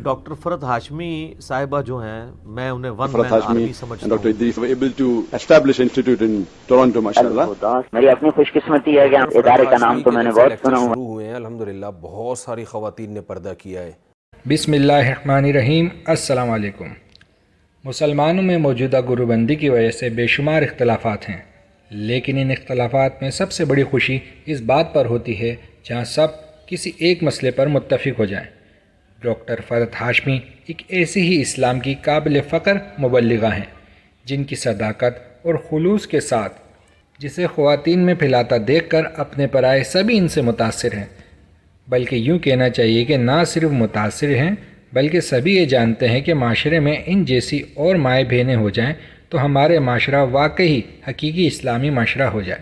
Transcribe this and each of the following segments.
Doctor فرحت ہاشمی صاحبہ جو ہیں میں انہیں ون مین آرمی سمجھتا ہوں. Doctor Idris were able to establish an institute in Toronto, mashallah. میری اپنی خوش قسمتی ہے کہ ادارے کا نام تو میں نے بہت سنا ہوا. شروع ہوئے ہیں الحمدللہ بہت ساری خواتین نے پردہ کیا ہے. بسم اللہ الرحمن الرحیم. السلام علیکم. مسلمانوں میں موجودہ گروہ بندی کی وجہ سے بے شمار اختلافات ہیں، لیکن ان اختلافات میں سب سے بڑی خوشی اس بات پر ہوتی ہے جہاں سب کسی ایک مسئلے پر متفق ہو جائیں. ڈاکٹر فرحت ہاشمی ایک ایسی ہی اسلام کی قابل فخر مبلغہ ہیں جن کی صداقت اور خلوص کے ساتھ جسے خواتین میں پھیلاتا دیکھ کر اپنے پرائے سبھی ان سے متاثر ہیں، بلکہ یوں کہنا چاہیے کہ نہ صرف متاثر ہیں بلکہ سبھی یہ جانتے ہیں کہ معاشرے میں ان جیسی اور مائیں بہنیں ہو جائیں تو ہمارے معاشرہ واقعی حقیقی اسلامی معاشرہ ہو جائے.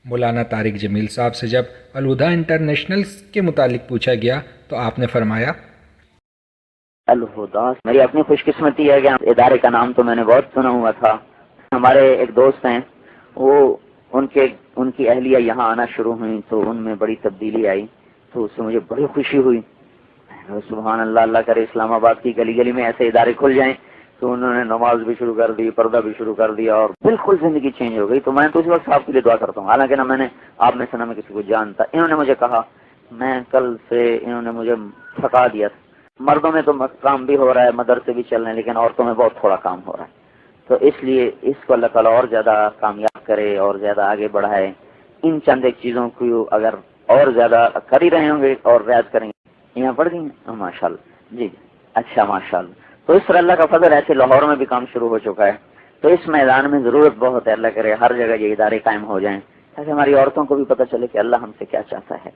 مولانا طارق جمیل صاحب سے جب الہدیٰ انٹرنیشنل کے متعلق پوچھا گیا تو آپ نے فرمایا، الہدیٰ میری اپنی خوش قسمتی ہے کہ ادارے کا نام تو میں نے بہت سنا ہوا تھا. ہمارے ایک دوست ہیں، وہ ان کی اہلیہ یہاں آنا شروع ہوئی تو ان میں بڑی تبدیلی آئی، تو اس سے مجھے بڑی خوشی ہوئی. سبحان اللہ، اللہ کرے اسلام آباد کی گلی گلی میں ایسے ادارے کھل جائیں. تو انہوں نے نماز بھی شروع کر دی، پردہ بھی شروع کر دیا اور بالکل زندگی چینج ہو گئی. تو میں تو اس وقت آپ کے لیے دعا کرتا ہوں، حالانکہ نہ میں نے آپ میں سے نہ میں کسی کو جانتا. انہوں نے مجھے کہا، میں کل سے انہوں نے مجھے تھکا دیا. مردوں میں تو کام بھی ہو رہا ہے، مدرسے بھی چل رہے ہیں، لیکن عورتوں میں بہت تھوڑا کام ہو رہا ہے. تو اس لیے اس کو اللہ تعالیٰ اور زیادہ کامیاب کرے اور زیادہ آگے بڑھائے. ان چند ایک چیزوں کو اگر اور زیادہ کر ہی رہے ہوں گے اور رعایت کریں گے. یہاں پڑھ گئی ماشاء اللہ جی. اچھا ماشاء اللہ. تو اس طرح اللہ کا فضل ایسے لاہور میں بھی کام شروع ہو چکا ہے. تو اس میدان میں ضرورت بہت ہے، اللہ کرے ہر جگہ یہ ادارے قائم ہو جائیں تاکہ ہماری عورتوں کو بھی پتہ چلے کہ اللہ ہم سے کیا چاہتا ہے.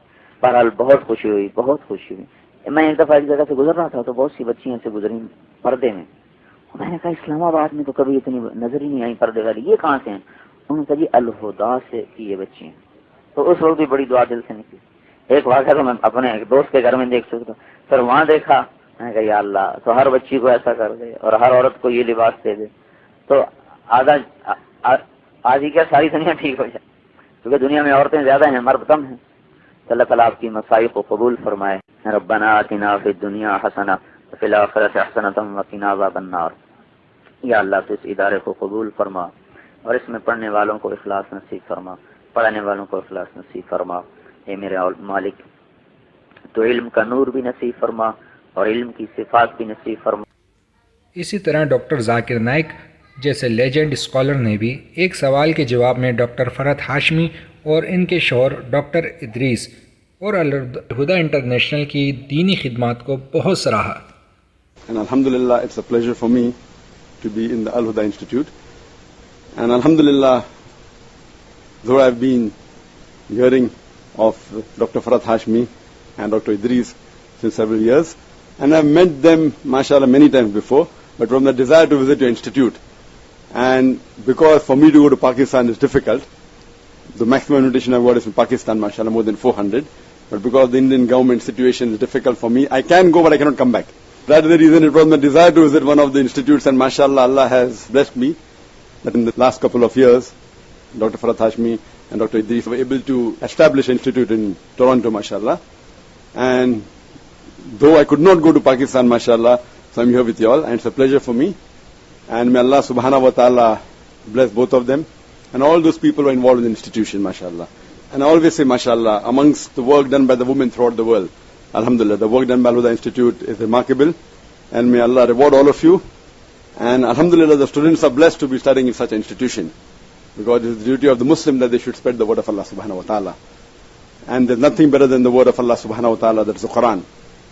بہرحال بہت خوشی ہوئی، بہت خوشی ہوئی. میں ایک دفعہ ایک جگہ سے گزر رہا تھا تو بہت سی بچیاں سے گزری پردے میں. میں نے کہا اسلام آباد میں تو کبھی اتنی نظر ہی نہیں آئی پردے والی، یہ کہاں سے ہیں؟ انہوں نے کہا جی الہدیٰ سے کی یہ بچی ہیں. تو اس وقت بھی بڑی دعا دل سے نکلی. ایک واقعہ تو میں اپنے ایک دوست کے گھر میں دیکھ سکتا ہوں، پھر وہاں دیکھا، میں نے کہا یا اللہ تو ہر بچی کو ایسا کر دے اور ہر عورت کو یہ لباس دے دے تو آج ہی کیا ساری دنیا ٹھیک ہو جائے. کیونکہ دنیا میں عورتیں زیادہ ہیں، مرد کم ہیں. تو اللہ تعالیٰ آپ کی مسائل کو قبول فرمائے. ربنا آتنا فی الدنیا حسنہ وفی الآخرۃ حسنۃ وقنا عذاب النار. یا اللہ تو اس ادارے کو قبول فرما اور اس میں پڑھنے والوں کو اخلاص نصیب فرما، پڑھانے والوں کو اخلاص نصیب فرما. اے میرے مالک تو علم کا نور بھی نصیب فرما اور علم کی صفات بھی نصیب فرما. اسی طرح ڈاکٹر ذاکر نائک جیسے لیجنڈ اسکالر نے بھی ایک سوال کے جواب میں ڈاکٹر فرحت ہاشمی اور ان کے شوہر ڈاکٹر ادریس اور الہدیٰ انٹرنیشنل کی دینی خدمات کو بہت سراہا. And alhamdulillah, it's a pleasure for me to be in the Al-Huda Institute. And alhamdulillah, though I've been hearing of Dr. Farhat Hashmi and Dr. Idris since several years, and I've met them, mashallah, many times before, but from the desire to visit your institute, and because for me to go to Pakistan is difficult, the maximum invitation I've got is from Pakistan, mashallah, more than 400, but because the Indian government situation is difficult for me, I can go but I cannot come back. That is the reason it was my desire to visit one of the institutes, and mashallah, Allah has blessed me that in the last couple of years, Dr. Farhat Hashmi and Dr. Idris were able to establish an institute in Toronto, mashallah. And though I could not go to Pakistan, mashallah, so I'm here with you all, and it's a pleasure for me. And may Allah subhanahu wa ta'ala bless both of them and all those people who are involved in the institution, mashallah. And I always say, mashallah, amongst the work done by the women throughout the world, alhamdulillah, the work done by Al-Huda Institute is remarkable, and may Allah reward all of you. And alhamdulillah, the students are blessed to be studying in such an institution, because it is the duty of the Muslim that they should spread the word of Allah subhanahu wa ta'ala. And there's nothing better than the word of Allah subhanahu wa ta'ala, that is the Quran.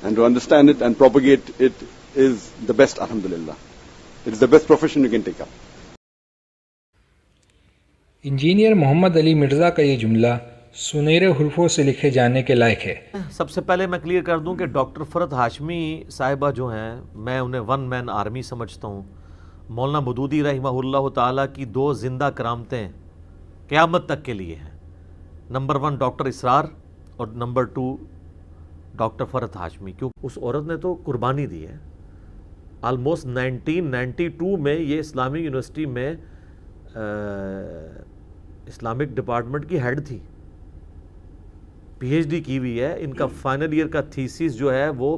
And to understand it and propagate it is the best, alhamdulillah. It is the best profession you can take up. Engineer Muhammad Ali Mirza کا یہ جملہ سنہرے حروفوں سے لکھے جانے کے لائق ہے. سب سے پہلے میں کلیئر کر دوں کہ ڈاکٹر فرحت ہاشمی صاحبہ جو ہیں میں انہیں ون مین آرمی سمجھتا ہوں. مولانا مودودی رحمہ اللہ تعالیٰ کی دو زندہ کرامتیں قیامت تک کے لیے ہیں. نمبر 1 ڈاکٹر اسرار اور نمبر 2 ڈاکٹر فرحت ہاشمی. کیوں اس عورت نے تو قربانی دی ہے. آلموسٹ 1992 میں یہ اسلامی یونیورسٹی میں اسلامک ڈپارٹمنٹ کی ہیڈ تھی. پی ایچ ڈی کی ہوئی ہے. ان کا فائنل ایئر کا تھیسس جو ہے وہ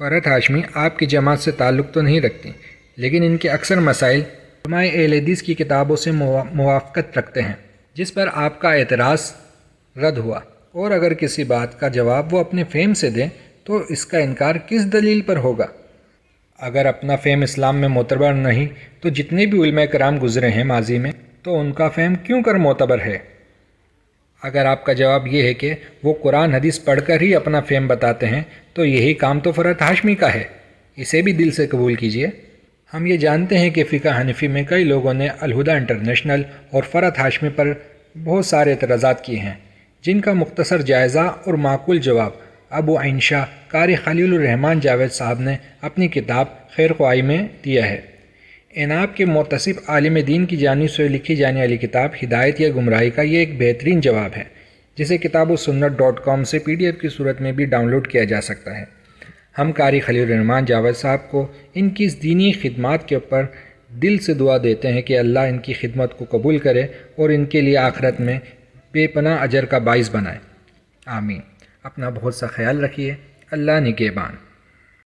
فرحت ہاشمی آپ کی جماعت سے تعلق تو نہیں رکھتی، لیکن ان کے اکثر مسائل علماء اہل حدیث کی کتابوں سے موافقت رکھتے ہیں، جس پر آپ کا اعتراض رد ہوا، اور اگر کسی بات کا جواب وہ اپنے فہم سے دیں تو اس کا انکار کس دلیل پر ہوگا؟ اگر اپنا فہم اسلام میں معتبر نہیں تو جتنے بھی علماء کرام گزرے ہیں ماضی میں، تو ان کا فہم کیوں کر معتبر ہے؟ اگر آپ کا جواب یہ ہے کہ وہ قرآن حدیث پڑھ کر ہی اپنا فہم بتاتے ہیں تو یہی کام تو فرحت ہاشمی کا ہے، اسے بھی دل سے قبول کیجئے۔ ہم یہ جانتے ہیں کہ فقہ حنفی میں کئی لوگوں نے الہدی انٹرنیشنل اور فرحت ہاشمی پر بہت سارے اعتراضات کیے ہیں، جن کا مختصر جائزہ اور معقول جواب ابو عین شاہ قاری خلیل الرحمن جاوید صاحب نے اپنی کتاب خیر خواہی میں دیا ہے۔ اناب کے محتسب عالم دین کی جانب سے لکھی جانے والی کتاب ہدایت یا گمراہی کا یہ ایک بہترین جواب ہے، جسے کتابوسنت.com سے PDF کی صورت میں بھی ڈاؤن لوڈ کیا جا سکتا ہے۔ ہم قاری خلیل الرحمن جاوید صاحب کو ان کی اس دینی خدمات کے اوپر دل سے دعا دیتے ہیں کہ اللہ ان کی خدمت کو قبول کرے اور ان کے لیے آخرت میں بے پناہ اجر کا باعث بنائے، آمین۔ اپنا بہت سا خیال رکھیے، اللہ نگہبان۔